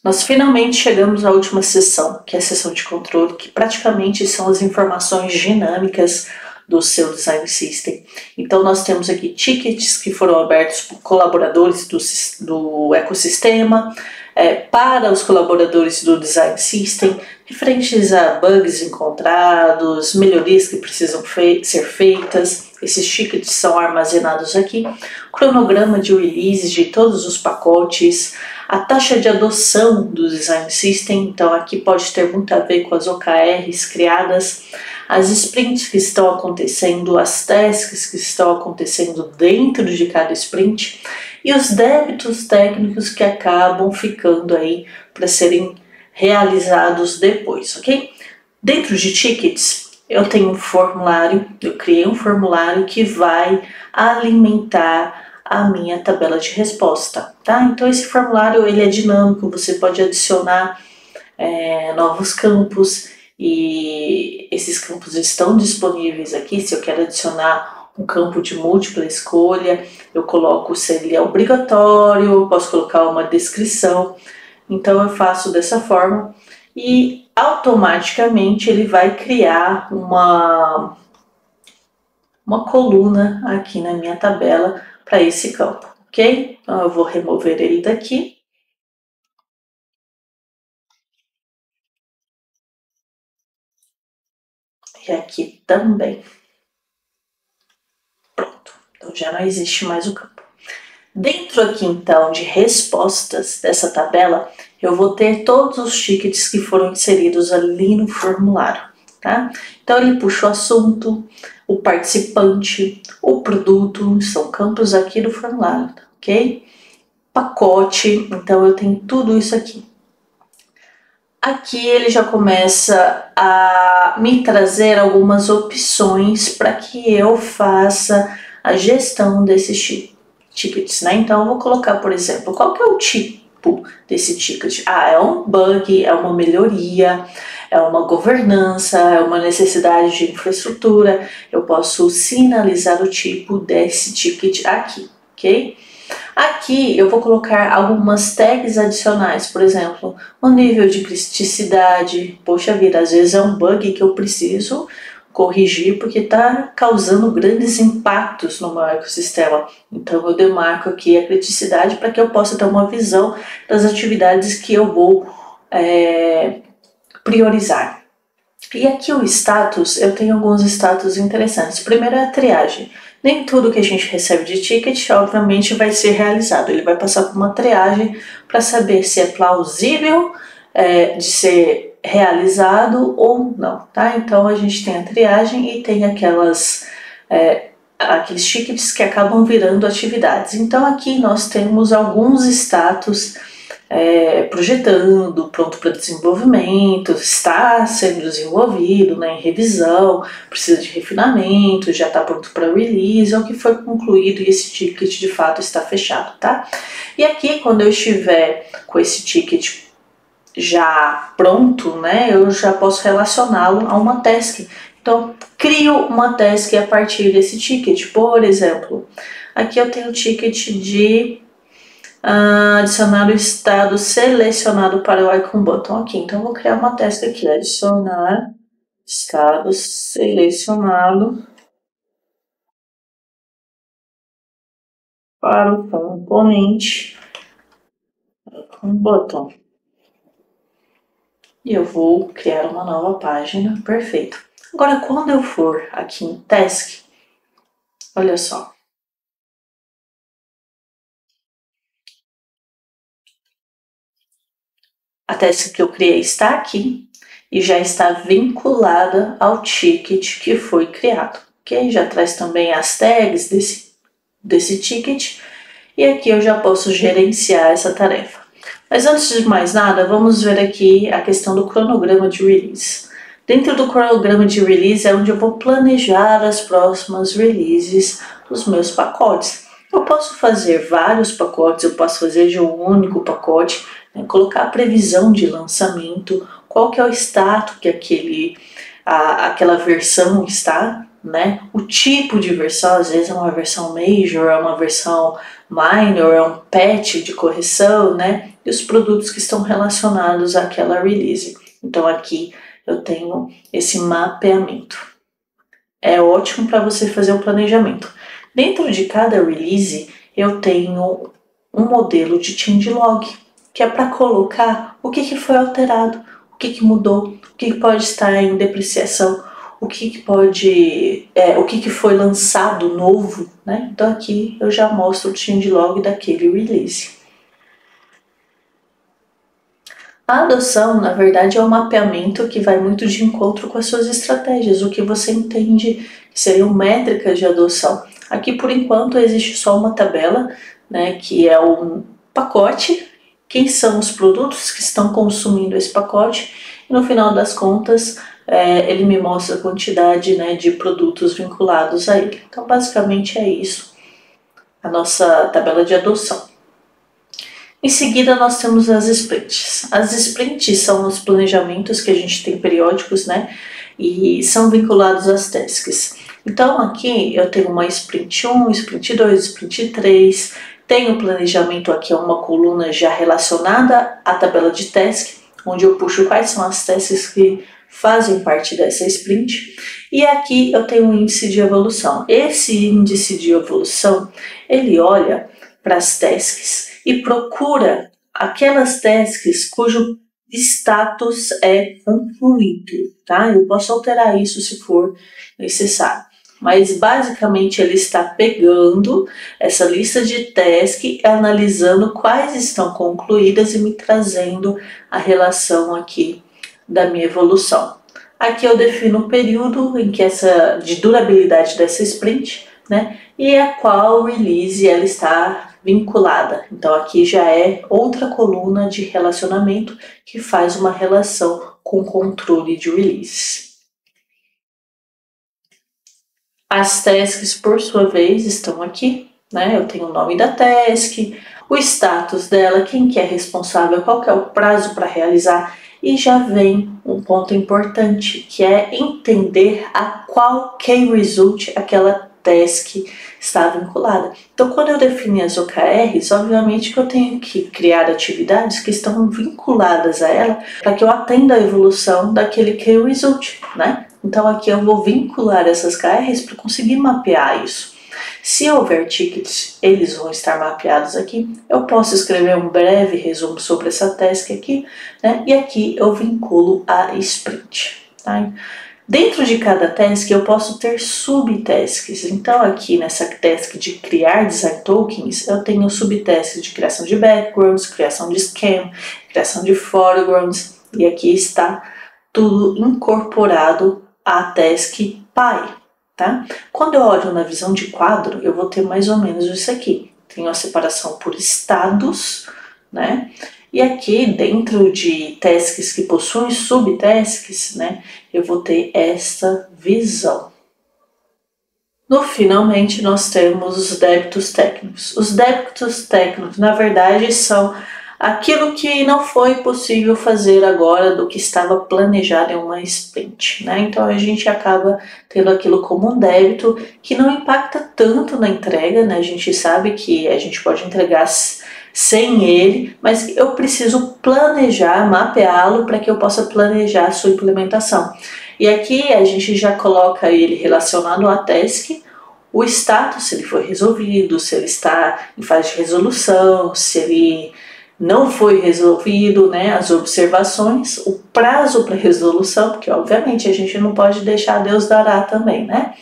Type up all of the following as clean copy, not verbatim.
Nós finalmente chegamos à última sessão, que é a sessão de controle, que praticamente são as informações dinâmicas do seu design system. Então nós temos aqui tickets que foram abertos por colaboradores do ecossistema, para os colaboradores do design system, referentes a bugs encontrados, melhorias que precisam ser feitas. Esses tickets são armazenados aqui, cronograma de release de todos os pacotes, a taxa de adoção do design system, então aqui pode ter muito a ver com as OKRs criadas, as sprints que estão acontecendo, as tasks que estão acontecendo dentro de cada sprint e os débitos técnicos que acabam ficando aí para serem realizados depois, ok? Dentro de tickets, eu tenho um formulário, eu criei um formulário que vai alimentar a minha tabela de resposta, tá? Então esse formulário ele é dinâmico, você pode adicionar novos campos e esses campos estão disponíveis aqui. Se eu quero adicionar um campo de múltipla escolha, eu coloco se ele é obrigatório, posso colocar uma descrição, então eu faço dessa forma e automaticamente ele vai criar uma coluna aqui na minha tabela para esse campo, ok? Então eu vou remover ele daqui. E aqui também. Pronto, então já não existe mais o campo. Dentro aqui então de respostas dessa tabela, eu vou ter todos os tickets que foram inseridos ali no formulário, tá? Então ele puxa o assunto, o participante, o produto, são campos aqui do formulário, ok? Pacote, então eu tenho tudo isso aqui. Aqui ele já começa a me trazer algumas opções para que eu faça a gestão desses tickets, né? Então eu vou colocar, por exemplo, qual que é o tipo desse ticket? É um bug, é uma melhoria, é uma governança, é uma necessidade de infraestrutura. Eu posso sinalizar o tipo desse ticket aqui, ok? Aqui eu vou colocar algumas tags adicionais, por exemplo, o nível de criticidade. Poxa vida, às vezes é um bug que eu preciso corrigir porque está causando grandes impactos no meu ecossistema. Então eu demarco aqui a criticidade para que eu possa ter uma visão das atividades que eu vou priorizar. E aqui o status, eu tenho alguns status interessantes. Primeiro é a triagem. Nem tudo que a gente recebe de ticket, obviamente, vai ser realizado. Ele vai passar por uma triagem para saber se é plausível de ser realizado ou não, tá? Então a gente tem a triagem e tem aqueles tickets que acabam virando atividades. Então aqui nós temos alguns status projetando, pronto para desenvolvimento, está sendo desenvolvido, né, em revisão, precisa de refinamento, já está pronto para release, ou que foi concluído e esse ticket de fato está fechado, tá? E aqui quando eu estiver com esse ticket já pronto, né, eu já posso relacioná-lo a uma task. Então crio uma task a partir desse ticket. Por exemplo, aqui eu tenho o ticket de adicionar o estado selecionado para o icon button aqui. Então, eu vou criar uma task aqui, adicionar estado selecionado para o componente icon button. E eu vou criar uma nova página, perfeito. Agora, quando eu for aqui em task, olha só. A task que eu criei está aqui e já está vinculada ao ticket que foi criado, ok? Já traz também as tags desse ticket e aqui eu já posso gerenciar essa tarefa. Mas antes de mais nada, vamos ver aqui a questão do cronograma de release. Dentro do cronograma de release é onde eu vou planejar as próximas releases dos meus pacotes. Eu posso fazer vários pacotes, eu posso fazer de um único pacote, colocar a previsão de lançamento, qual que é o status que aquela versão está, né? O tipo de versão, às vezes é uma versão major, é uma versão minor, é um patch de correção, né? E os produtos que estão relacionados àquela release. Então aqui eu tenho esse mapeamento. É ótimo para você fazer o planejamento. Dentro de cada release eu tenho um modelo de changelog, que é para colocar o que foi alterado, o que mudou, o que pode estar em depreciação, o que foi lançado novo, né? Então aqui eu já mostro o changelog daquele release. A adoção, na verdade, é um mapeamento que vai muito de encontro com as suas estratégias, o que você entende que seriam métricas de adoção. Aqui, por enquanto, existe só uma tabela, né, que é um pacote, quem são os produtos que estão consumindo esse pacote, e no final das contas, ele me mostra a quantidade, né, de produtos vinculados a ele. Então, basicamente é isso, a nossa tabela de adoção. Em seguida, nós temos as sprints. As sprints são os planejamentos que a gente tem periódicos, né? E são vinculados às tasks. Então, aqui eu tenho uma sprint 1, sprint 2, sprint 3. Tenho o planejamento aqui, é uma coluna já relacionada à tabela de task, onde eu puxo quais são as tasks que fazem parte dessa sprint. E aqui eu tenho um índice de evolução. Esse índice de evolução, ele olha para as tasks e procura aquelas tasks cujo status é concluído, tá? Eu posso alterar isso se for necessário, mas basicamente ele está pegando essa lista de tasks e analisando quais estão concluídas e me trazendo a relação aqui da minha evolução. Aqui eu defino o período em que de durabilidade dessa sprint, né? E a qual release ela está vinculada. Então aqui já é outra coluna de relacionamento que faz uma relação com o controle de release. As tasks, por sua vez, estão aqui, né? Eu tenho o nome da task, o status dela, quem que é responsável, qual que é o prazo para realizar, e já vem um ponto importante, que é entender a qual key result aquela task está vinculada. Então, quando eu defino as OKRs, obviamente que eu tenho que criar atividades que estão vinculadas a ela para que eu atenda a evolução daquele key result, né? Então, aqui eu vou vincular essas KRs para conseguir mapear isso. Se houver tickets, eles vão estar mapeados aqui. Eu posso escrever um breve resumo sobre essa task aqui, né? E aqui eu vinculo a sprint, tá? Dentro de cada task eu posso ter subtasks. Então aqui nessa task de criar design tokens, eu tenho subtasks de criação de backgrounds, criação de schema, criação de foregrounds, e aqui está tudo incorporado à task PI. Tá? Quando eu olho na visão de quadro, eu vou ter mais ou menos isso aqui. Tenho a separação por estados, né? E aqui, dentro de tasks que possuem subtasks, né, eu vou ter esta visão. Finalmente, nós temos os débitos técnicos. Os débitos técnicos, na verdade, são aquilo que não foi possível fazer agora do que estava planejado em uma sprint, né? Então a gente acaba tendo aquilo como um débito que não impacta tanto na entrega, né? A gente sabe que a gente pode entregar sem ele, mas eu preciso planejar, mapeá-lo para que eu possa planejar a sua implementação. E aqui a gente já coloca ele relacionado à task, o status, se ele foi resolvido, se ele está em fase de resolução, se ele não foi resolvido, né, as observações, o prazo para resolução, porque obviamente a gente não pode deixar Deus dará também, né?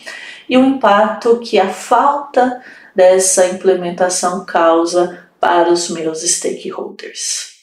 E o impacto que a falta dessa implementação causa para os meus stakeholders.